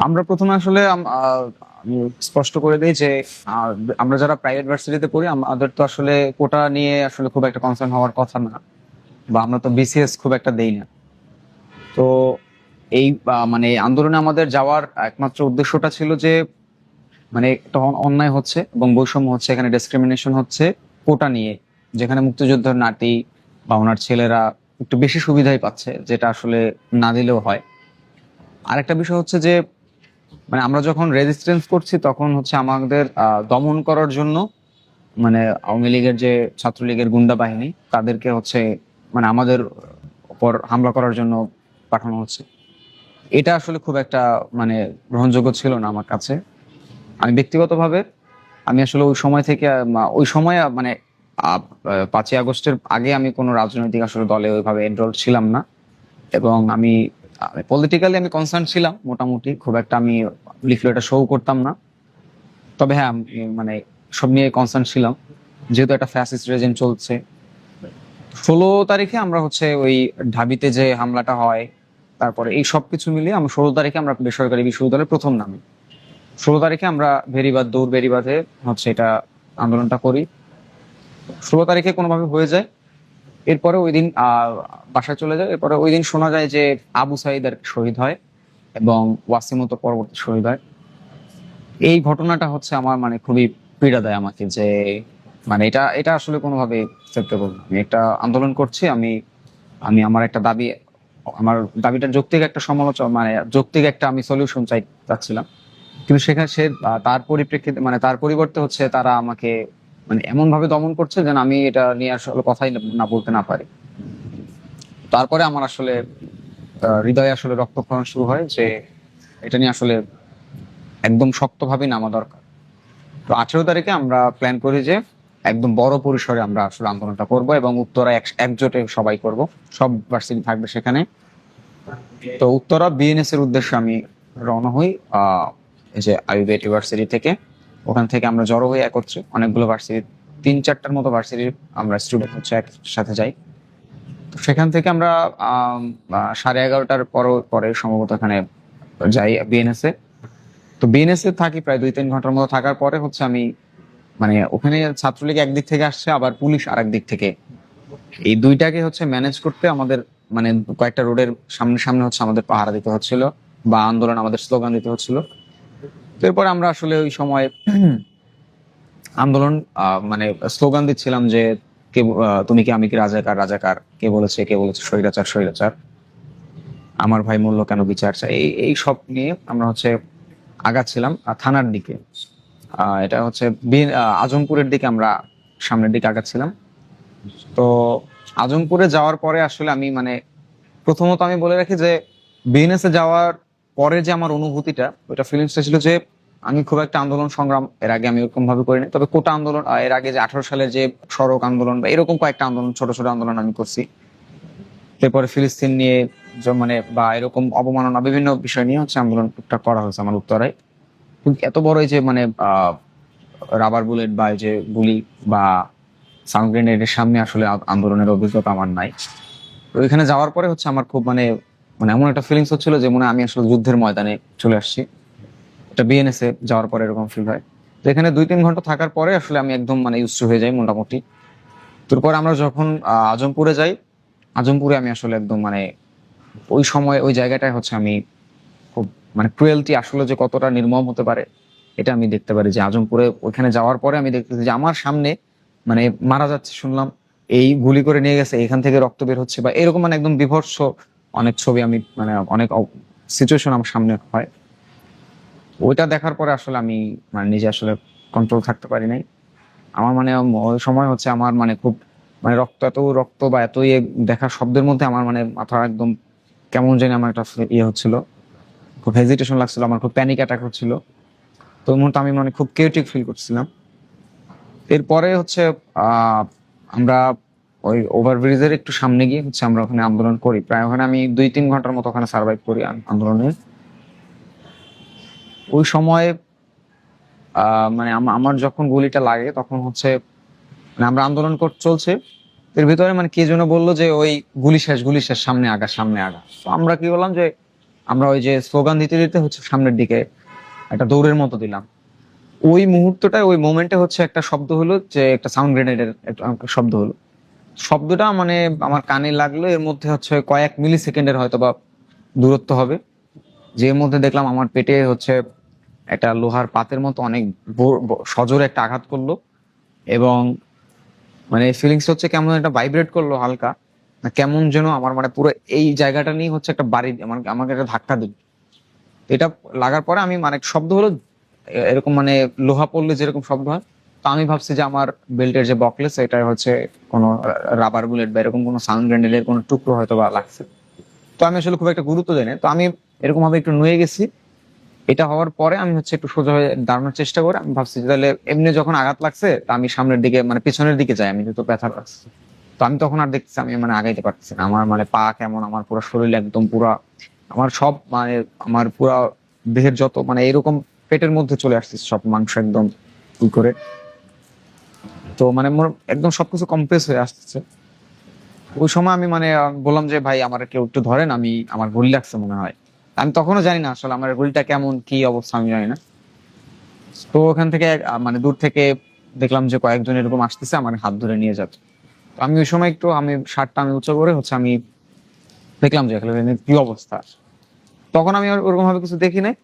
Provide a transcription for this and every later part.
আমরা প্রথমে আসলে আমি স্পষ্ট করে দিই যে আহ, আমরা যারা প্রাইভেট ভার্সিটিতে পড়ি আমাদের তো আসলে কোটা নিয়ে আসলে খুব একটা কনসার্ন হওয়ার কথা না, বা আমরা তো বিসিএস খুব একটা দেই না। তো এই মানে আন্দোলনে আমাদের যাওয়ার একমাত্র উদ্দেশ্যটা ছিল যে মানে একটা অন্যায় হচ্ছে এবং বৈষম্য হচ্ছে, এখানে ডিসক্রিমিনেশন হচ্ছে কোটা নিয়ে, যেখানে মুক্তিযোদ্ধার নাতি বা ওনার ছেলেরা একটু বেশি সুবিধাই পাচ্ছে, যেটা আসলে না দিলেও হয়। আরেকটা বিষয় হচ্ছে যে মানে আমরা যখন রেজিস্ট্যান্স করছি তখন হচ্ছে আমাদের দমন করার জন্য মানে আওয়ামী লীগের যে ছাত্রলীগের গুন্ডা বাহিনী তাদেরকে হচ্ছে মানে আমাদের উপর হামলা করার জন্য পাঠানো হচ্ছে। এটা আসলে খুব একটা মানে গ্রহণযোগ্য ছিল না আমার কাছে। আমি ব্যক্তিগতভাবে আমি আসলে ওই সময় থেকে ওই সময় মানে 5ই আগস্টের আগে আমি কোনো রাজনৈতিক আসলে দলে ওইভাবে এনরোল ছিলাম না, এবং আমি পলিটিক্যালি আমি কনসার্ন ছিলাম মোটামুটি, খুব একটা আমি লিফলেটে শো করতাম না। তবে হ্যাঁ আমি মানে সব নিয়ে কনসার্ন ছিলাম, যেহেতু একটা ফ্যাসিস্ট রেজিম চলছে। 16 তারিখে আমরা হচ্ছে ওই ঢাবিতে যে হামলাটা হয়, তারপরে এই সবকিছু মিলিয়ে আমরা 16 তারিখে আমরা বেসরকারি বিশ্ববিদ্যালয়ের প্রথম নামি। 16 তারিখে আমরা ভেরিবাদ দৌড় বেরিবাদে হচ্ছে এটা আন্দোলনটা করি। 16 তারিখে কোনোভাবে হয়ে যায়। এরপরে ওই দিন বাসায় চলে যায়। এরপরে ওই দিন শোনা যায় যে আবু সাইদ আর কি শহীদ হয় এবং ওয়াসিমও তো পরবর্তী শহীদ হয়। এই ঘটনাটা হচ্ছে আমার মানে খুবই পীড়া দেয় আমাকে, যে মানে এটা এটা আসলে কোনোভাবে অ্যাকসেপ্টেবল না। আমি একটা আন্দোলন করছি, আমি আমি আমার একটা দাবি, আমার দাবিটার যৌক্তিক একটা সমালোচনা মানে যৌক্তিক একটা আমি সলিউশন চাচ্ছিলাম, কিন্তু সেখানে সে তার পরিপ্রেক্ষিতে মানে তার পরিবর্তে হচ্ছে তারা আমাকে মানে এমন ভাবে দমন করছে যেন আমি এটা নিয়ে আসলে কথাই না বলতে না পারি। তারপরে আমার আসলে হৃদয়ে আসলে রক্তক্ষরণ শুরু হয় যে এটা নিয়ে আসলে একদম শক্তভাবে নামা দরকার। তো 18 তারিখে আমরা প্ল্যান করি যে একদম বড় পরিসরে আমরা আসলে আন্দোলনটা করব এবং উত্তরা একজোটে সবাই করব, সব ভার্সিটি থাকবে সেখানে। তো উত্তরা বিএনএস এর উদ্দেশ্যে আমি রওনা হই এই যে আইউবিএটি ইউনিভার্সিটি থেকে। ওখান থেকে আমরা জড়ো হই একত্রে, অনেকগুলো ভার্সিটি, 3-4টার মতো ভার্সিটির আমরা স্টুডেন্ট হচ্ছে একসাথে যাই। তো সেখান থেকে আমরা 11:30টার পরে সম্ভবত এখানে যাই বিএনএস এ। তো বিএনএস এ থাকি প্রায় 2-3 ঘন্টার মতো। থাকার পরে হচ্ছে আমি মানে ওখানে ছাত্রলীগ একদিক থেকে আসছে, আবার পুলিশ আরেক দিক থেকে। এই দুইটাকে হচ্ছে ম্যানেজ করতে আমাদের মানে কয়েকটা রোডের সামনে সামনে হচ্ছে আমাদের পাহারা দিতে হচ্ছিল, বা আন্দোলন আমাদের স্লোগান দিতে হচ্ছিল। তো এরপরে আমরা আসলে ওই সময় আন্দোলন মানে স্লোগান দিচ্ছিলাম যে তুমি কি আমি কি রাজাকার রাজাকার, কে বলেছে স্বৈরাচার স্বৈরাচার, আমার ভাই মূল্য কেন বিচার চাই, এই এই সব নিয়ে আমরা হচ্ছে আগাচ্ছিলাম থানার দিকে। এটা হচ্ছে আজমপুরের দিকে আমরা সামনের দিকে আগাচ্ছিলাম। তো আজমপুরে যাওয়ার পরে আসলে আমি মানে প্রথমত আমি বলে রাখি যে বিএনএস এ যাওয়ার পরে যে আমার অনুভূতিটা, ওইটা ফিলিংসটা ছিল যে আমি খুব একটা আন্দোলন সংগ্রাম এর আগে আমি এরকম ভাবে করিনি। তবে কোটা আন্দোলন এর আগে যে 18 সালের যে সড়ক আন্দোলন বা এরকম কয়েকটা আন্দোলন, ছোট ছোট আন্দোলন আমি করছি। এরপরে ফিলিস্তিন নিয়ে মানে বা এরকম অবমাননা বিভিন্ন বিষয় নিয়ে হচ্ছে আন্দোলন টুকটাক করা হয়েছে আমার উত্তরায়। কিন্তু এত বড় এই যে মানে রাবার বুলেট বা এই যে গুলি বা সাউন্ড গ্রেনেডের সামনে আসলে আন্দোলনের অভিজ্ঞতা আমার নাই। তো এখানে যাওয়ার পরে হচ্ছে আমার খুব মানে মানে এমন একটা ফিলিংস হচ্ছিল যে মনে হয় আমি আসলে যুদ্ধের ময়দানে চলে আসছি। এটা বিএনএস এ যাওয়ার পরে এরকম ফিল হয়। তো এখানে 2-3 ঘন্টা থাকার পরে আসলে আমি একদম মানে ইউজড হয়ে যাই মোটামুটি। তারপর আমরা যখন আজমপুরে যাই, আজমপুরে আমি আসলে একদম মানে ওই সময় ওই জায়গাটায় হচ্ছে আমি খুব মানে ক্রুয়েলটি আসলে যে কতটা নির্মম হতে পারে এটা আমি দেখতে পারি। যে আজমপুরে ওইখানে যাওয়ার পরে আমি দেখতেছি যে আমার সামনে মানে মারা যাচ্ছে শুনলাম, এই গুলি করে নিয়ে গেছে, এখান থেকে রক্ত বের হচ্ছে বা এরকম মানে একদম বিভৎস অনেক ছবি আমি মানে অনেক সিচুয়েশন আমার সামনে হয়। ওইটা দেখার পরে আসলে আমি মানে নিজে আসলে কন্ট্রোল থাকতে পারি নাই। আমার মানে ওই সময় হচ্ছে আমার মানে খুব মানে এত রক্ত বা এত ইয়ে দেখা শব্দের মধ্যে আমার মানে মাথা একদম কেমন জানি আমার একটা ইয়ে হচ্ছিল, খুব হেজিটেশন লাগছিল, আমার খুব প্যানিক অ্যাটাক হচ্ছিল। তো ওই মুহূর্তে আমি মানে খুব কেওটিক ফিল করছিলাম। এরপরে হচ্ছে আহ আমরা ওই ওভারব্রিজের একটু সামনে গিয়ে হচ্ছে আমরা ওখানে আন্দোলন করি। প্রায় ওখানে আমি 2-3 ঘন্টার মতো ওখানে সার্ভাইভ করি আন্দোলনে। ওই সময় মানে আমার যখন গুলিটা লাগে তখন হচ্ছে মানে আমরা আন্দোলন চলছে, এর ভিতরে মানে কে যেন বললো যে ওই গুলি শেষ, সামনে আগা, সামনে আগা। তো আমরা কি করলাম যে আমরা ওই যে স্লোগান দিতে দিতে হচ্ছে সামনের দিকে একটা দৌড়ের মতো দিলাম। ওই মুহূর্তটা, ওই মোমেন্টে হচ্ছে একটা শব্দ হলো, যে একটা সাউন্ড গ্রেনেডের একটা শব্দ হলো। শব্দটা মানে আমার কানে লাগলো, এর মধ্যে হচ্ছে কয়েক মিলি সেকেন্ডের হয়তো বা দূরত্ব হবে, যে এর মধ্যে দেখলাম আমার পেটে হচ্ছে একটা লোহার পাতের মতো অনেক সজোরে একটা আঘাত করলো। এবং মানে ফিলিংস হচ্ছে কেমন একটা ভাইব্রেট করলো হালকা, না কেমন যেন আমার মানে পুরো এই জায়গাটা নিয়ে হচ্ছে একটা বাড়ি মানে আমাকে একটা ধাক্কা দিল। এটা লাগার পরে আমি মানে শব্দ হলো এরকম, মানে লোহা পড়লে যেরকম শব্দ হয়। তো আমি ভাবছি যে আমার বেল্টের যে বকলেস এটা হচ্ছে কোনো রাবার বুলেট বা এরকম কোনো সাউন্ড গ্রেনেডের কোনো টুকরো হয়তো বা লাগছে। তো আমি আসলে খুব একটা গুরুত্ব দেই না, তো আমি এরকম ভাবে একটু নুয়ে গেছি। এটা হওয়ার পরে আমি হচ্ছে একটু সোজা হয়ে দাঁড়ানোর চেষ্টা করে আমি ভাবছি যে তাহলে এমনি যখন আঘাত লাগছে তা আমি সামনের দিকে মানে পিছনের দিকে যাই, আমি যেহেতু ব্যথা লাগছে। তো আমি তখন আর দেখছি আমি মানে আগাইতে পারতেছি না, আমার মানে পা কেমন, আমার পুরো শরীর একদম পুরা, আমার সব মানে আমার পুরা দেহের যত মানে এরকম পেটের মধ্যে চলে আসছে সব মাংস একদম ই করে। তো মানে মোর একদম সবকিছু কম্প্রেস হয়ে আসতেছে। ওই সময় আমি মানে বললাম যে ভাই আমার কেউ একটু ধরেন, আমি আমার গুলি লাগছে মনে হয়। আমি তখনও জানি না আসলে আমার গুলিটা কেমন কি অবস্থা, আমি জানি না। তো ওখান থেকে মানে দূর থেকে দেখলাম যে কয়েকজন এরকম আসতেছে আমার হাত ধরে নিয়ে যাচ্ছে। তো আমি ওই সময় একটু আমি শার্টটা আমি উঁচু করে হচ্ছে আমি দেখলাম যে এখানে কি অবস্থা। তখন আমি আর ওরকম ভাবে কিছু দেখি নাই,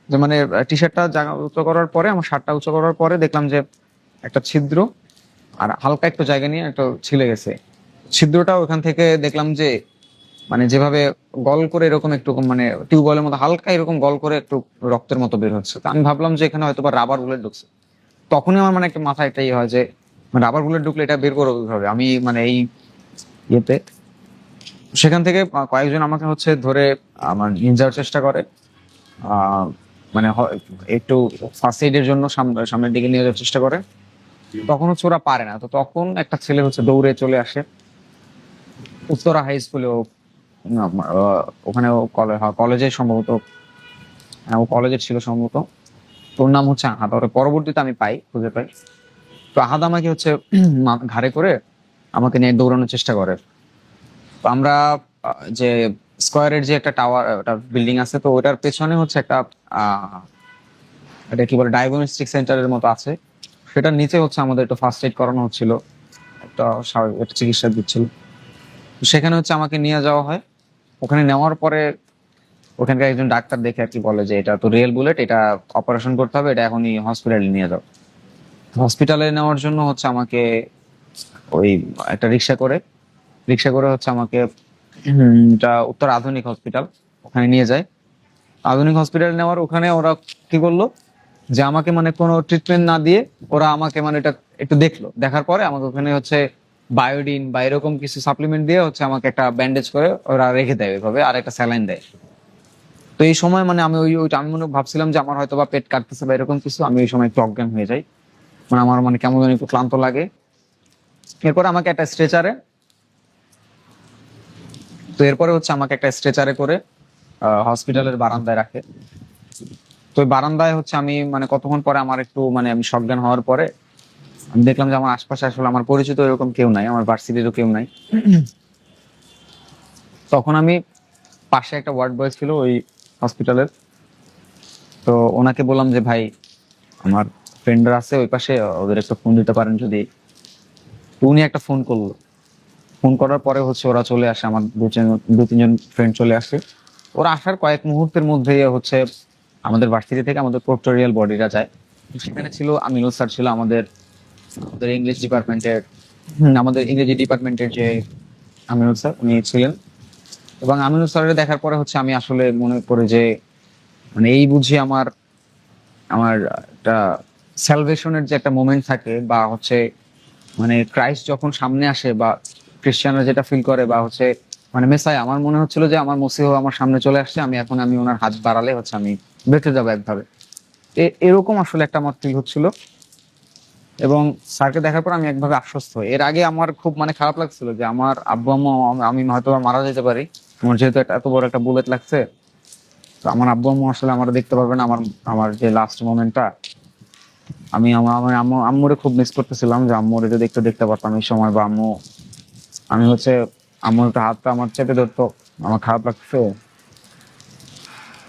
যে মানে টি শার্টটা জায়গা উঁচু করার পরে আমার শার্টটা উঁচু করার পরে দেখলাম যে একটা ছিদ্র, আর হালকা একটু জায়গা নিয়ে একটা ছিলে গেছে। ছিদ্রটা ওখান থেকে দেখলাম যে মানে যেভাবে গল করে এরকম একটু মানে টিউবওয়েলের মতো হালকা এরকম গল করে একটু রক্তের মতো বের হচ্ছে। তো আমি ভাবলাম যে এখানে হয়তো বা রাবার বুলেট ঢুকছে। তখনই আমার মানে একটা মাথায় একটাই হয় যে রাবার বুলেট ঢুকলে এটা বের করবো কিভাবে আমি, মানে এই ইয়েতে। সেখান থেকে কয়েকজন আমাকে হচ্ছে ধরে আমার নিয়ে যাওয়ার চেষ্টা করে। আহ মানে একটু ফার্স্ট এইডের জন্য সামনের দিকে নিয়ে যাওয়ার চেষ্টা করে। তখন হচ্ছে ওরা পারে না, তো তখন একটা ছেলে হচ্ছে দৌড়ে চলে আসে উত্তরা হাই স্কুলে। ওখানে কলেজে সম্ভবত, হ্যাঁ, ও কলেজের ছিল সম্ভবত। তোর নাম হচ্ছে আহাদ। ওর পরবর্তীতে আমি খুঁজে পাই। তো আহাদ আমাকে হচ্ছে ঘাড়ে করে আমাকে নিয়ে দৌড়ানোর চেষ্টা করে। তো আমরা যে স্কয়ারের যে একটা টাওয়ার, একটা বিল্ডিং আছে, তো ওটার পেছনে হচ্ছে একটা আহ এটা কি বলে ডায়াগনস্টিক সেন্টারের মতো আছে। সেটার নিচে হচ্ছে আমাদের একটু ফার্স্ট এইড করানো হচ্ছিল, একটা স্বাভাবিক একটা চিকিৎসা দিচ্ছিল। তো সেখানে হচ্ছে আমাকে নিয়ে যাওয়া হয়। ওখানে নেওয়ার পরে ওখানকার একজন ডাক্তার দেখে আর কি বলে যে এটা তো রিয়েল বুলেট, এটা অপারেশন করতে হবে, এটা এখনই হসপিটালে নিয়ে যাও। হসপিটালে নেওয়ার জন্য হচ্ছে আমাকে ওই একটা রিক্সা করে হচ্ছে আমাকে এটা উত্তর আধুনিক হসপিটাল ওখানে নিয়ে যায়। আধুনিক হসপিটাল নেওয়ার ওখানে ওরা কি করলো যে আমাকে মানে কোনো ট্রিটমেন্ট না দিয়ে ওরা আমাকে মানে এটা একটু দেখলো, দেখার পরে আমাকে ওখানে হচ্ছে বায়োডিন বা এরকম কিছু সাপ্লিমেন্ট দিয়ে হচ্ছে আমাকে একটা ব্যান্ডেজ করে ওরা রেখে দেয় ওইভাবে, আর একটা স্যালাইন দেয়। তো এই সময় মানে আমি ওইটা আমি মনে ভাবছিলাম যে আমার হয়তো বা পেট কাটতেছে বা এরকম কিছু, আমি ওই সময় একটু অজ্ঞান হয়ে যাই, মানে আমার মানে কেমন যেন একটু ক্লান্ত লাগে। এরপর আমাকে একটা স্ট্রেচারে, তো এরপরে হচ্ছে আমাকে একটা স্ট্রেচারে করে হসপিটালের বারান্দায় রাখে। তো ওই বারান্দায় হচ্ছে আমি মানে কতক্ষণ পরে আমার একটু মানে আমি সজ্ঞান হওয়ার পরে আমি দেখলাম যে আমার আশপাশে আসলে আমার পরিচিত এরকম কেউ নাই, আমার ভার্সিটিরও কেউ নাই। তখন আমি পাশে একটা ওয়ার্ড বয় ছিল ওই হসপিটালের, তো ওনাকে বললাম যে ভাই আমার ফ্রেন্ডরা আছে ওই পাশে, ওদের একটা ফোন দিতে পারেন যদি। তো উনি একটা ফোন করলো, ফোন করার পরে হচ্ছে ওরা চলে আসে, আমার দু তিনজন ফ্রেন্ড চলে আসে। ওরা আসার কয়েক মুহূর্তের মধ্যে হচ্ছে আমাদের ভার্সিটি থেকে আমাদের প্রক্টোরিয়াল বডিরা যায়। সেখানে ছিল আমিনুল স্যার, ছিল আমাদের আমাদের ইংলিশ ডিপার্টমেন্টের, আমাদের ইংরেজি ডিপার্টমেন্টের যে আমিনুল স্যার উনি ছিলেন। এবং আমিনুল স্যারের দেখার পরে হচ্ছে আমি আসলে মনে করি যে মানে এই বুঝি আমার আমার একটা স্যালভেশনের যে একটা মোমেন্ট থাকে বা হচ্ছে মানে ক্রাইস্ট যখন সামনে আসে বা খ্রিস্টানরা যেটা ফিল করে বা হচ্ছে মানে মেসাই, আমার মনে হচ্ছিল যে আমার মসিহ আমার সামনে চলে আসছে, আমি এখন আমি ওনার হাত বাড়ালে হচ্ছে আমি বেঁচে যাবো একভাবে। এরকম আসলে একটা আমার ফিল হচ্ছিল। এবং স্যারকে দেখার পর আমি একভাবে আশ্বস্ত হই। এর আগে আমার খুব মানে খারাপ লাগছিল যে আমার আব্বু আম্মু আমি হয়তো বা মারা যেতে পারি, আমার যেহেতু এত বড় একটা বুলেট লাগছে। তো আমার আব্বু আম্মু আসলে আমার দেখতে পারবে না আমার আমার যে লাস্ট মোমেন্টটা। আমি আমার আমার আম্মুরে খুব মিস করতেছিলাম, যে আম্মুরে যদি একটু দেখতে পারতাম এই সময়, বা আম্মু আমি হচ্ছে আমার একটা হাতটা আমার চেপে ধরতো, আমার খারাপ লাগছে।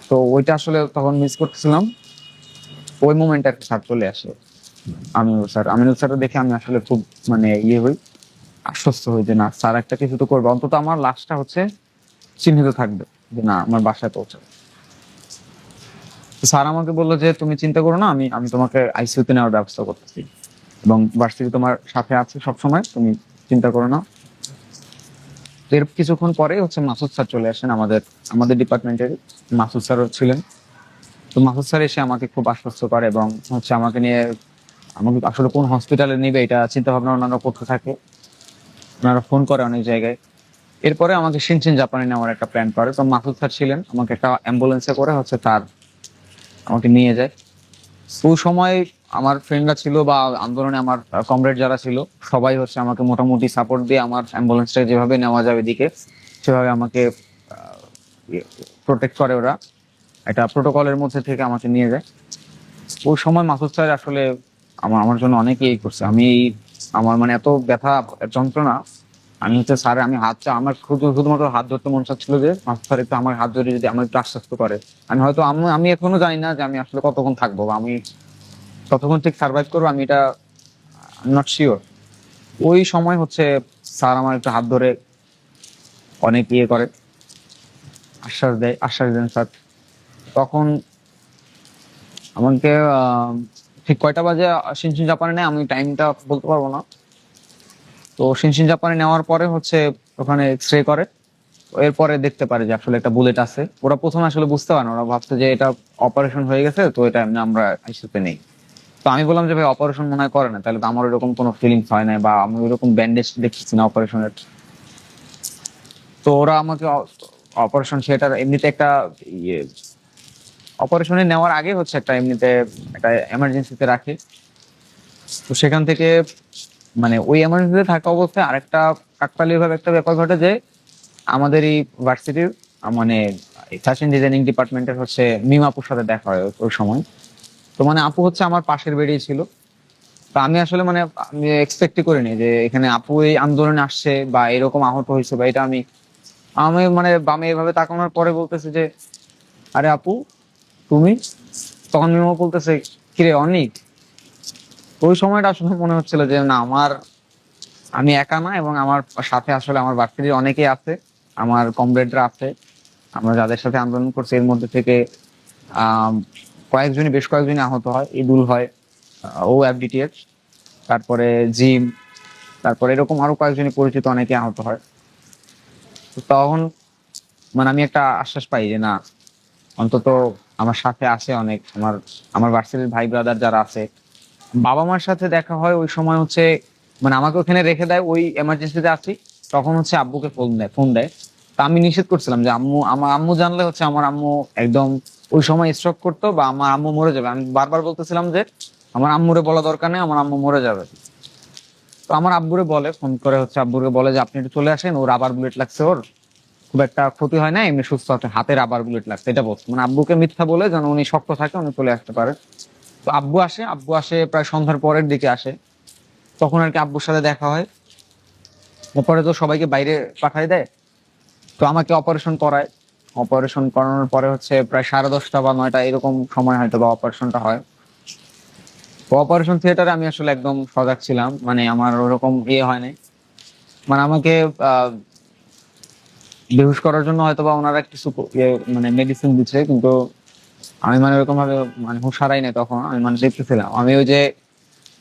তো ওইটা আসলে তখন মিস করতেছিলাম। ওই মোমেন্টে একটা স্যার চলে আসে, আমিনুল স্যার দেখে আমি আসলে খুব মানে হই, আশ্বস্ত হই যে না স্যার একটা কিছু তো করবে, অন্তত আমার লাশটা হচ্ছে চিহ্নিত থাকবে যে না আমার বাসায় পৌঁছাবে। তো স্যার আমাকে বললো যে তুমি চিন্তা করো না, আমি আমি তোমাকে আইসিইউতে নেওয়ার ব্যবস্থা করতেছি এবং ভার্সিটি তোমার সাথে আছে সবসময়, তুমি চিন্তা করো না। তো এর কিছুক্ষণ পরে হচ্ছে মাসুদ স্যার চলে আসেন, আমাদের আমাদের ডিপার্টমেন্টের মাসুদ স্যারও ছিলেন। তো মাসুদ স্যার এসে আমাকে খুব আশ্বস্ত করে এবং হচ্ছে আমাকে নিয়ে, আমাকে আসলে কোন হসপিটালে নিবে এটা চিন্তা ভাবনা ওনারা করতে থাকে, ওনারা ফোন করে অনেক জায়গায়। এরপরে আমাকে শিনচিন জাপানে নেওয়ার একটা প্ল্যান করে। তো মাসুদ স্যার ছিলেন, আমাকে একটা অ্যাম্বুলেন্সে করে হচ্ছে তার আমাকে নিয়ে যায়। ওই সময় আমার ফ্রেন্ডরা ছিল বা আন্দোলনে আমার কমরেড যারা ছিল সবাই হচ্ছে আমাকে মোটামুটি সাপোর্ট দিয়ে আমার অ্যাম্বুলেন্সটা যেভাবে নেওয়া যাবে দিকে সেভাবে আমাকে প্রোটেক্ট করে ওরা, একটা প্রোটোকলের মধ্যে থেকে আমাকে নিয়ে যায়। ওই সময় মাসুদ স্যার আসলে আমার আমার জন্য অনেক ইয়ে করছে। আমি আমার মানে এত ব্যথা যন্ত্রণা, আমি হচ্ছে স্যার আমি হাতটা আমার শুধুমাত্র হাত ধরতে মন চাচ্ছিল যে মাসুদ স্যার একটু আমার হাত ধরে যদি আমার একটু আশ্বস্ত করে। আমি হয়তো আমি আমি এখনো জানি না যে আমি আসলে কতক্ষণ থাকবো বা আমি কতক্ষণ ঠিক সার্ভাইভ করবো, আমি এটা নট শিওর। ওই সময় হচ্ছে স্যার আমার একটু হাত ধরে অনেক ইয়ে করে, আশ্বাস দেন স্যার। তখন আমাকে ঠিক কয়টা বাজে শিনচিন জাপানে নেয় আমি টাইমটা বলতে পারবো না। তো শিনচিন জাপানে নেওয়ার পরে হচ্ছে ওখানে এক্স রে করে, এরপরে দেখতে পারে যে আসলে একটা বুলেট আছে। ওরা প্রথমে আসলে বুঝতে পারে না, ওরা ভাবছে যে এটা অপারেশন হয়ে গেছে, তো এটা এমনি আমরা আইসিইউতে নেই। তো আমি বললাম যে ভাই অপারেশন মনে হয় করে না, তাহলে তো আমার এরকম কোনো ফিলিংস হয় না বা আমি ওইরকম ব্যান্ডেজ দেখতেছি না অপারেশনের। তো ওরা আমাকে অপারেশন থিয়েটার এমনিতে একটা ইয়ে অপারেশনে নেওয়ার আগে হচ্ছে একটা এমনিতে একটা এমার্জেন্সিতে রাখে। তো সেখান থেকে মানে ওই এমার্জেন্সিতে থাকা অবস্থায় আরেকটা কাকতালীয় ভাবে একটা ব্যাপার ঘটে যে আমাদের এই ভার্সিটির মানে ফ্যাশন ডিজাইনিং ডিপার্টমেন্টের হচ্ছে মিম আপুর সাথে দেখা হয় ওই সময়। তো মানে আপু হচ্ছে আমার পাশের বেডেই ছিল। তো আমি আসলে মানে আমি এক্সপেক্টই করিনি যে এখানে আপু এই আন্দোলনে আসছে বা এরকম আহত হয়েছে বা এটা আমি আমি মানে বামে এভাবে তাকানোর পরে বলতেছে যে আরে আপু তুমি, তখন মিমো বলতেছে কিরে অনিক। ওই সময়টা আসলে মনে হচ্ছিল যে না আমার আমি একা না এবং আমার সাথে আসলে আমার ভার্সিটির অনেকেই আছে, আমার কমরেডরা আছে, আমরা যাদের সাথে আন্দোলন করছি এর মধ্যে থেকে আহ বেশ কয়েকজনই আহত হয়, ইদুল হয়, ও এফডিটিএস, তারপরে জিম, তারপরে এরকম আরো কয়েকজনই পরিচিত অনেকে আহত হয়। তো তখন মানে আমি একটা আশ্বাস পাই যে না অন্তত আমার সাথে আছে অনেক আমার আমার ভার্সিটির ভাই ব্রাদার যারা আছে। বাবা মার সাথে দেখা হয় ওই সময় হচ্ছে মানে আমাকে ওখানে রেখে দেয়, ওই এমার্জেন্সিতে আছি, তখন হচ্ছে আব্বুকে ফোন দেয়। তা আমি নিষেধ করছিলাম যে আমার আম্মু জানলে হচ্ছে আমার আম্মু একদম ওই সময় স্ট্রোক করতো বা আমার আম্মু মরে যাবে। আমি বারবার বলতেছিলাম যে আমার আম্মুরে বলা দরকার নেই, আমার আম্মু মরে যাবে। তো আমার আব্বুরে বলে ফোন করে হচ্ছে আব্বুরে বলে যে আপনি একটু চলে আসেন, ওর আবার বুলেট লাগছে, ওর খুব একটা ক্ষতি হয় না, এমনি সুস্থ আছে, হাতের আবার বুলেট লাগছে, এটা বলছে মানে আব্বুকে মিথ্যা বলে যেন উনি শক্ত থাকে উনি চলে আসতে পারে। তো আব্বু আসে প্রায় সন্ধ্যার পরের দিকে আসে, তখন আর কি আব্বুর সাথে দেখা হয়। এরপরে তো সবাইকে বাইরে পাঠায় দেয়, তো আমাকে অপারেশন করায়। অপারেশন করানোর পরে হচ্ছে প্রায় 10:30 বা 9টা এরকম সময় হয়তো বা অপারেশনটা হয়। তো অপারেশন থিয়েটারে আমি আসলে একদম সজাগ ছিলাম, মানে আমার ওরকম ইয়ে হয় নাই। মানে আমাকে আহ বেহুশ করার জন্য হয়তো বা ওনারা কিছু মানে মেডিসিন দিচ্ছে, কিন্তু আমি মানে ওরকম ভাবে মানে হুঁশ হারাই নাই। তখন আমি মানে দেখতেছিলাম, আমি ওই যে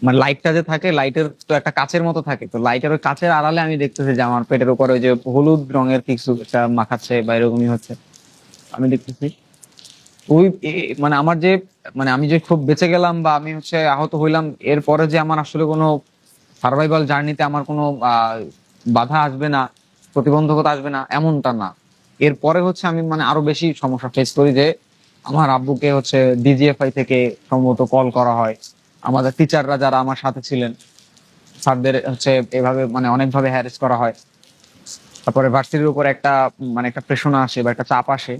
মানে লাইটটা যে থাকে, লাইটের তো একটা কাচের মতো থাকে, তো লাইটের ওই কাচের আড়ালে আমি দেখতেছি যে আমার পেটের উপরে ওই যে হলুদ রঙের কিছু একটা মাখাচ্ছে বা এরকমই হচ্ছে, আমি দেখতেছি। ওই মানে আমার যে মানে আমি যে খুব বেঁচে গেলাম বা আমি হচ্ছে আহত হইলাম, এরপরে যে আমার আসলে কোনো সার্ভাইভাল জার্নিতে আমার কোনো বাধা আসবে না, প্রতিবন্ধকতা আসবে না এমনটা না। এরপরে হচ্ছে আমি মানে আরো বেশি সমস্যা ফেস করি যে আমার আব্বুকে হচ্ছে ডিজিএফআই থেকে সম্ভবত কল করা হয়, আমাদের টিচাররা যারা আমার সাথে ছিলেন স্যারদের হচ্ছে এভাবে মানে অনেকভাবে হ্যারেস করা হয়। তারপরে ভার্সিটির উপর একটা মানে একটা প্রেশার আসে বা একটা চাপ আসে।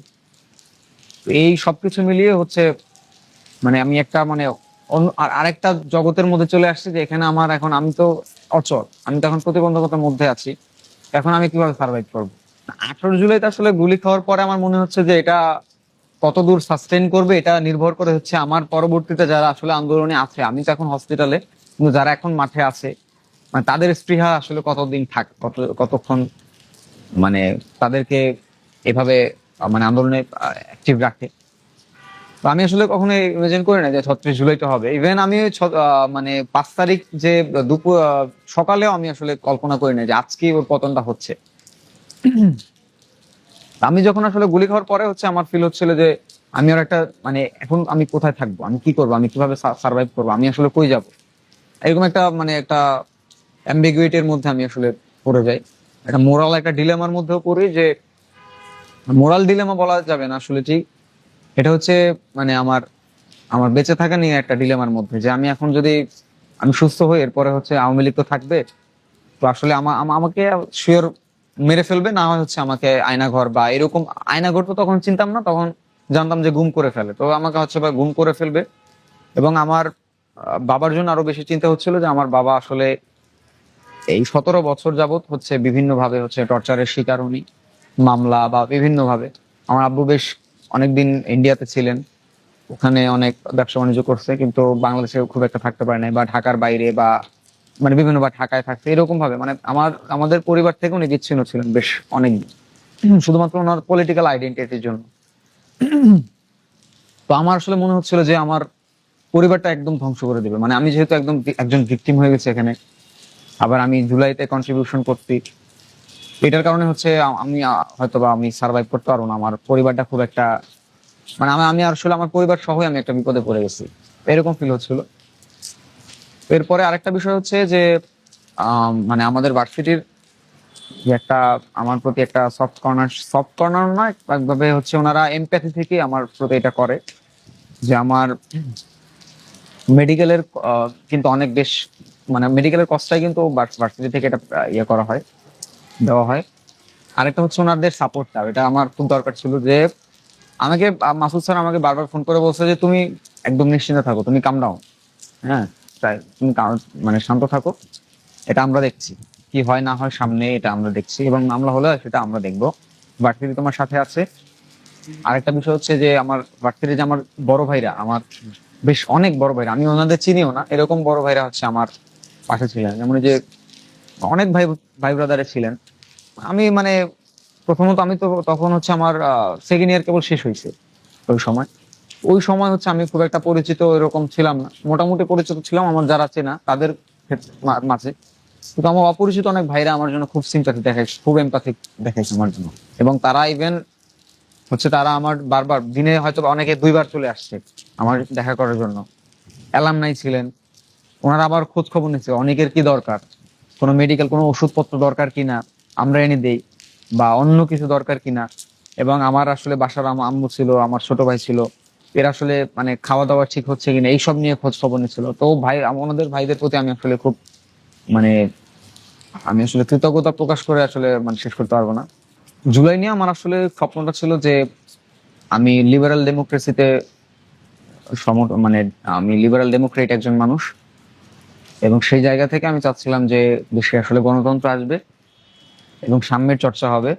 তো এই সবকিছু মিলিয়ে হচ্ছে মানে আমি একটা মানে আরেকটা জগতের মধ্যে চলে আসছি যে এখানে আমার এখন আমি তো অচল, আমি তো এখন প্রতিবন্ধকতার মধ্যে আছি। এখন আমি কিভাবে সার্ভাইভ করবো? 18 জুলাইতে আসলে গুলি খাওয়ার পরে আমার মনে হচ্ছে যে এটা কত দূর সাস্টেন করবে এটা নির্ভর করে হচ্ছে আমার পরবর্তীতে যারা আসলে আন্দোলনে আছে। আমি তো এখন হসপিটালে, কিন্তু যারা এখন মাঠে আছে মানে তাদের স্পৃহা আসলে কতদিন কতক্ষণ মানে তাদেরকে এভাবে মানে আন্দোলনে অ্যাক্টিভ রাখে। তো আমি আসলে কখনো ইমাজিন করি না যে 36 জুলাইটা হবে। ইভেন আমি মানে 5 তারিখ যে দুপুর সকালেও আমি আসলে কল্পনা করি না যে আজকে ওর পতনটা হচ্ছে। আমি যখন আসলে গুলি খাওয়ার পরে হচ্ছে আমার ফিল হচ্ছিল যে আমি আর একটা মানে এখন আমি কোথায় থাকবো, আমি কি করবো, আমি কিভাবে সার্ভাইভ করবো, আমি আসলে কই যাব, এরকম একটা মানে একটা অ্যাম্বিগুইটির মধ্যে আমি আসলে পড়ে যাই। একটা মোরাল একটা ডিলেমার মধ্যেও পড়ি, যে মোরাল ডিলেমা বলা যাবে না আসলে, ঠিক এটা হচ্ছে মানে আমার আমার বেঁচে থাকা নিয়ে একটা ডিলেমার মধ্যে, যে আমি এখন যদি আমি সুস্থ হই এরপরে হচ্ছে আওয়ামী লীগ তো থাকবে, তো আসলে আমাকে শিওর মেরে ফেলবে, না হয় হচ্ছে আমাকে আয়নাঘর বা এরকম, আয়নাঘর তো তখন চিনতাম না, তখন জানতাম যে গুম করে ফেলে, তো আমাকে হচ্ছে বা গুম করে ফেলবে। এবং আমার বাবার জন্য আরো বেশি চিন্তা হচ্ছিল যে আমার বাবা আসলে এই 17 বছর যাবত হচ্ছে বিভিন্ন ভাবে হচ্ছে টর্চারের শিকার উনি, মামলা বা বিভিন্ন ভাবে। আমার আব্বু বেশ অনেকদিন ইন্ডিয়াতে ছিলেন, ওখানে অনেক ব্যবসা বাণিজ্য করছে, কিন্তু বাংলাদেশে খুব একটা থাকতে পারে নাই, বা ঢাকার বাইরে বা মানে বিভিন্ন বা ঢাকায় থাকছে এরকম ভাবে, মানে আমাদের পরিবার থেকে উনি বিচ্ছিন্ন ছিলেন বেশ অনেক, শুধুমাত্র ওনার পলিটিক্যাল আইডেন্টিটির জন্য। তো আমার আসলে মনে হচ্ছিল যে আমার পরিবারটা একদম ধ্বংস করে দিবে, মানে আমি যেহেতু একজন ভিকটিম হয়ে গেছি এখানে, আবার আমি জুলাইতে কন্ট্রিবিউশন করছি, এটার কারণে হচ্ছে আমি হয়তো বা আমি সার্ভাইভ করতে পারবো না, আমার পরিবারটা খুব একটা মানে আমি আমি আসলে আমার পরিবার সহই আমি একটা বিপদে পড়ে গেছি, এরকম ফিল হচ্ছিল। এরপরে আরেকটা বিষয় হচ্ছে যে মানে আমাদের ভার্সিটির যে একটা আমার প্রতি একটা সফট কর্নার নয়, একভাবে হচ্ছে ওনারা এমপ্যাথি থেকে আমার প্রতি এটা করে, যে আমার মেডিকেলের কিন্তু অনেক বেশ মানে মেডিকেলের কষ্টটাই কিন্তু ভার্সিটি থেকে এটা ইয়ে করা হয়, দেওয়া হয়। আরেকটা হচ্ছে ওনাদের সাপোর্টটা, এটা আমার খুব দরকার ছিল, যে আমাকে মাসুদ স্যার আমাকে বারবার ফোন করে বলছে যে তুমি একদম নিশ্চিন্তে থাকো, তুমি কাম ডাউন, হ্যাঁ তাই তুমি মানে শান্ত থাকো, এটা আমরা দেখছি, কি হয় না হয় সামনে এটা আমরা দেখছি, এবং মামলা হলে সেটা আমরা দেখবো, ভার্সিটি তোমার সাথে আছে। আরেকটা বিষয় হচ্ছে যে আমার ভার্সিটি যে আমার বড় ভাইরা, আমার বেশ অনেক বড় ভাইরা, আমি ওনাদের চিনিও না, এরকম বড় ভাইরা হচ্ছে আমার পাশে ছিলেন, যেমন এই যে অনেক ভাই ভাই ব্রাদারে ছিলেন। আমি মানে প্রথমত আমি তো তখন হচ্ছে আমার সেকেন্ড ইয়ার কেবল শেষ হয়েছে ওই সময় হচ্ছে আমি খুব একটা পরিচিত এরকম ছিলাম না, মোটামুটি পরিচিত ছিলাম আমার যারা চেনা তাদের মাঝে, কিন্তু আমার অপরিচিত অনেক ভাইরা আমার জন্য খুব সিম্প্যাথি দেখাইছে, খুব এমপ্যাথি দেখাইছে আমার জন্য। এবং তারা ইভেন হচ্ছে তারা আমার বারবার দিনে হয়তো বা অনেকে 2বার চলে আসছে আমার দেখা করার জন্য, অ্যালামনাই ছিলেন, ওনারা আবার খোঁজ খবর নিচ্ছে অনেকের কি দরকার, কোনো মেডিকেল কোনো ওষুধপত্র দরকার কিনা আমরা এনে দেই, বা অন্য কিছু দরকার কিনা। এবং আমার আসলে বাসার আম্মু ছিল, আমার ছোট ভাই ছিল, এর আসলে মানে খাওয়া দাওয়া ঠিক হচ্ছে কিনা এইসব নিয়ে খোঁজ খবর নিচ্ছিল। তো ভাই আমাদের ভাইদের প্রতি আমি আসলে খুব মানে আমি আসলে কৃতজ্ঞতা প্রকাশ করে আসলে মানে শেষ করতে পারবো না। জুলাই নিয়ে আমার আসলে স্বপ্নটা ছিল যে আমি লিবারাল ডেমোক্রেসিতে মানে আমি লিবারাল ডেমোক্রেট একজন মানুষ, এবং সেই জায়গা থেকে আমি চাচ্ছিলাম যে দেশে আসলে গণতন্ত্র আসবে এবং সাম্যের চর্চা হবে।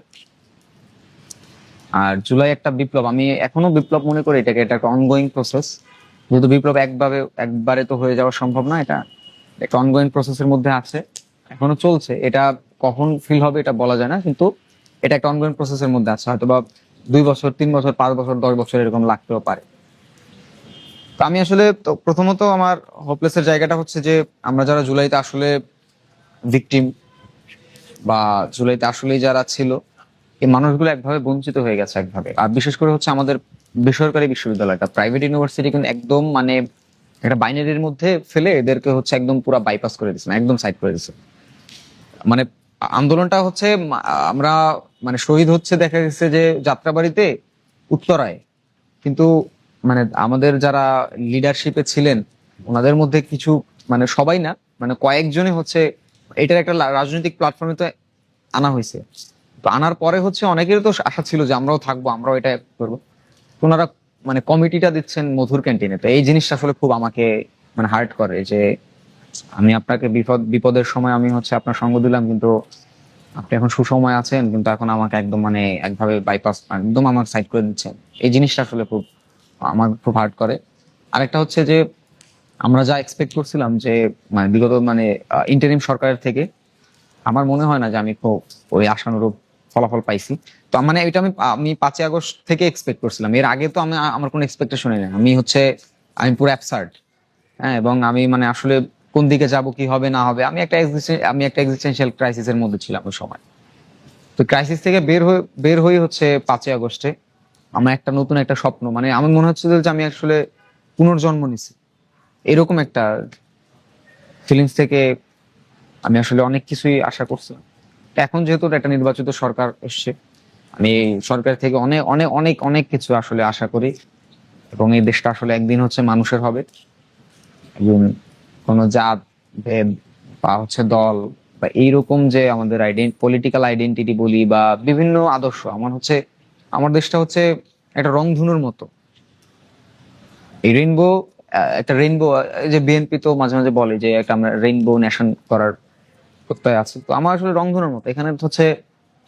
আর জুলাই একটা বিপ্লব, আমি এখনো বিপ্লব মনে করি এটাকে, এটা একটা অনগোয়িং প্রসেস, যেহেতু বিপ্লব একবারে তো হয়ে যাওয়া সম্ভব না, এটা একটা অনগোয়িং প্রসেসের মধ্যে আছে, এখনো চলছে, এটা কখন ফিল হবে এটা বলা যায় না, কিন্তু এটা একটা অনগোয়িং প্রসেসের মধ্যে আছে, হয়তো বা 2 বছর 3 বছর 5 বছর 10 বছর এরকম লাগতেও পারে। তো আমি আসলে তো প্রথমত আমার হোপলেসের জায়গাটা হচ্ছে যে আমরা যারা জুলাইতে আসলে ভিকটিম, বা জুলাইতে আসলেই যারা ছিল, এই মানুষগুলো একভাবে বঞ্চিত হয়ে গেছে একভাবে। আর বিশেষ করে হচ্ছে আমাদের বেসরকারি বিশ্ববিদ্যালয়টা, প্রাইভেট ইউনিভার্সিটি কিন্তু একদম মানে একটা বাইনারির মধ্যে ফেলে এদেরকে হচ্ছে একদম পুরো বাইপাস করে দিচ্ছে, একদম সাইড করে দিচ্ছে। মানে আন্দোলনটা হচ্ছে আমরা মানে শহীদ হচ্ছে দেখা গেছে যে যাত্রাবাড়িতে, উত্তরায়, কিন্তু মানে আমাদের যারা লিডারশিপে ছিলেন ওনাদের মধ্যে কিছু মানে সবাই না, মানে কয়েকজনই হচ্ছে এটার একটা রাজনৈতিক প্ল্যাটফর্মে তো আনা হয়েছে। তো আনার পরে হচ্ছে অনেকেরই তো আশা ছিল যে আমরাও থাকবো, আমরাও এটা করবো, তো ওনারা মানে কমিটিটা দিচ্ছেন মধুর ক্যান্টিনে। তো এই জিনিসটা আসলে খুব আমাকে মানে হার্ট করে, যে আমি আপনাকে বিপদের সময় আমি হচ্ছে আপনার সঙ্গ দিলাম, কিন্তু আপনি এখন সুসময় আছেন, কিন্তু এখন আমাকে একদম মানে একভাবে বাইপাস, একদম আমার সাইড করে দিচ্ছেন। এই জিনিসটা আসলে খুব আমার খুব হার্ট করে। আরেকটা হচ্ছে যে আমরা যা এক্সপেক্ট করছিলাম যে মানে বিগত মানে ইন্টারিম সরকারের থেকে, আমার মনে হয় না যে আমি খুব ওই আশানুরূপ ফলাফল পাইছি। তো মানে এটা আমি আমি 5ই আগস্ট থেকে এক্সপেক্ট করছিলাম। এর আগে তো আমি আমার কোনো এক্সপেকটেশনই নেই। আমি পুরো অ্যাবসার্ড। হ্যাঁ, এবং আমি মানে আসলে কোন দিকে যাব, কি হবে না হবে, আমি একটা এক্সিস্টেন্সিয়াল ক্রাইসিসের মধ্যে ছিলাম ওই সময়। তো ক্রাইসিস থেকে বের হয়ে হচ্ছে 5ই আগস্টে আমার একটা নতুন একটা স্বপ্ন, মানে আমার মনে হচ্ছে যে আমি আসলে পুনর্জন্ম নিছি, এরকম একটা ফিলিংস থেকে আমি আসলে অনেক কিছুই আশা করছিলাম। তো এখন যেহেতু একটা নির্বাচিত সরকার এসছে, আমি এই সরকার থেকে অনেক অনেক অনেক অনেক কিছু আসলে আশা করি। এবং এই দেশটা আসলে একদিন হচ্ছে মানুষের হবে, এবং কোনো জাত ভেদ বা হচ্ছে দল বা এইরকম যে আমাদের পলিটিক্যাল আইডেন্টিটি বলি বা বিভিন্ন আদর্শ, আমার দেশটা হচ্ছে একটা রংধনুর মতো। এই রেইনবো, একটা রেইনবো, যে বিএনপি তো মাঝে মাঝে বলে যে একটা আমরা রেইনবো নেশন করার প্রত্যয় আছে। তো আমার আসলে রংধনুর মতো, এখানে হচ্ছে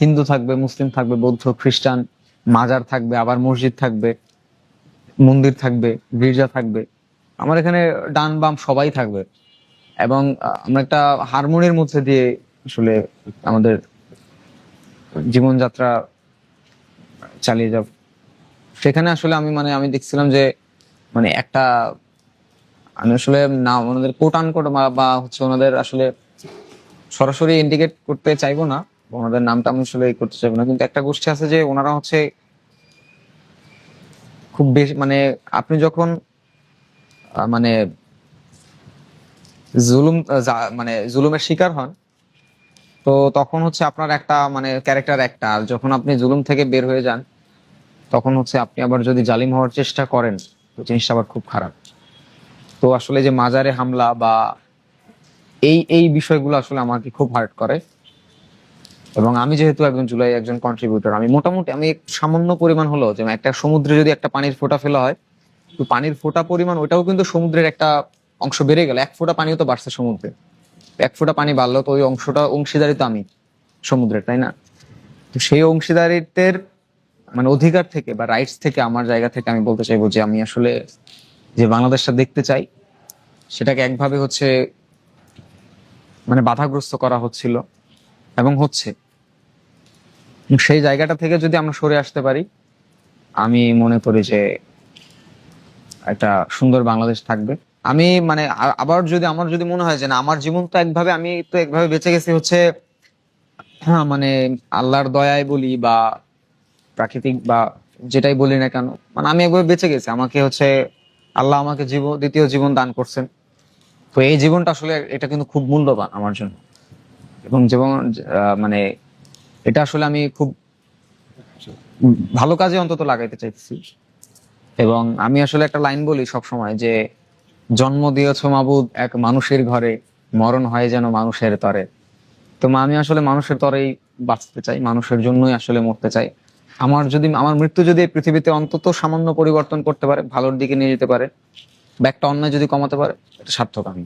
হিন্দু থাকবে, মুসলিম থাকবে, বৌদ্ধ, খ্রিস্টান, মাজার থাকবে, আবার মসজিদ থাকবে, মন্দির থাকবে, গির্জা থাকবে। আমার এখানে ডান বাম সবাই থাকবে। এবং আমরা একটা হারমোনির মধ্যে দিয়ে আসলে আমাদের জীবনযাত্রা চালিয়ে যাব। সেখানে আসলে আমি দেখছিলাম যে মানে একটা, আমি আসলে না ওনাদের কোট আনকোট বা হচ্ছে ওনাদের আসলে সরাসরি ইন্ডিকেট করতে চাইবো না, বা ওনাদের নামটা আমি আসলে করতে চাইবো না, কিন্তু একটা গোষ্ঠী আছে যে ওনারা হচ্ছে খুব বেশি মানে আপনি যখন মানে মানে জুলুমের শিকার হন, তো তখন হচ্ছে আপনার একটা মানে ক্যারেক্টার একটা, আর যখন আপনি জুলুম থেকে বের হয়ে যান, তখন হচ্ছে আপনি আবার যদি জালিম হওয়ার চেষ্টা করেন, তো জিনিসটা আবার খুব খারাপ। তো আসলে যে মাজারে হামলা বা এই এই বিষয়গুলো আসলে আমাকে খুব হার্ট করে। এবং আমি যেহেতু একজন কন্ট্রিবিউটর, আমি মোটামুটি আমি সামান্য পরিমাণ হলো যে একটা সমুদ্রে যদি একটা পানির ফোঁটা ফেলা হয়, তো পানির ফোঁটা পরিমাণ ওটাও কিন্তু সমুদ্রের একটা অংশ বেড়ে গেল, 1 ফোঁটা পানিও তো বাড়ছে সমুদ্রে। 1 ফোঁটা পানি বাড়লো, তো ওই অংশীদারি তো আমি সমুদ্রের, তাই না? তো সেই অংশীদারিত্বের মানে অধিকার থেকে বা রাইটস থেকে, আমার জায়গা থেকে আমি বলতে চাইবো যে আমি আসলে যে বাংলাদেশটা দেখতে চাই, সেটাকে একভাবে হচ্ছে মানে বাধাগ্রস্ত করা হচ্ছিল এবং হচ্ছে। সেই জায়গাটা থেকে যদি আমরা সরে আসতে পারি, আমি মনে করি যে একটা সুন্দর বাংলাদেশ থাকবে। আমি মানে আবার যদি আমার যদি মনে হয় যে না, আমার জীবন তো একভাবে, আমি তো একভাবে বেঁচে গেছি হচ্ছে, হ্যাঁ মানে আল্লাহর দয়ায় বলি বা প্রাকৃতিক বা যেটাই বলি না কেন, মানে আমি একভাবে বেঁচে গেছি, আমাকে হচ্ছে আল্লাহ আমাকে দ্বিতীয় জীবন দান করছেন। তো এই জীবনটা আসলে এটা কিন্তু খুব মূল্যবান আমার জন্য। এবং যেমন মানে এটা আসলে আমি খুব ভালো কাজে অন্তত লাগাইতে চাইছি। এবং আমি আসলে একটা লাইন বলি সব সময় যে, জন্ম দিয়েছ মাবুদ এক মানুষের ঘরে, মরণ হয় যেন মানুষের তরে। তো আমি আসলে মানুষের তরেই বাঁচতে চাই, মানুষের জন্যই আসলে মরতে চাই। আমার মৃত্যু যদি এই পৃথিবীতে অন্তত সামান্য পরিবর্তন করতে পারে, ভালোর দিকে নিয়ে যেতে পারে, বা একটা অন্যায় যদি কমাতে পারে, এটা সার্থক আমি।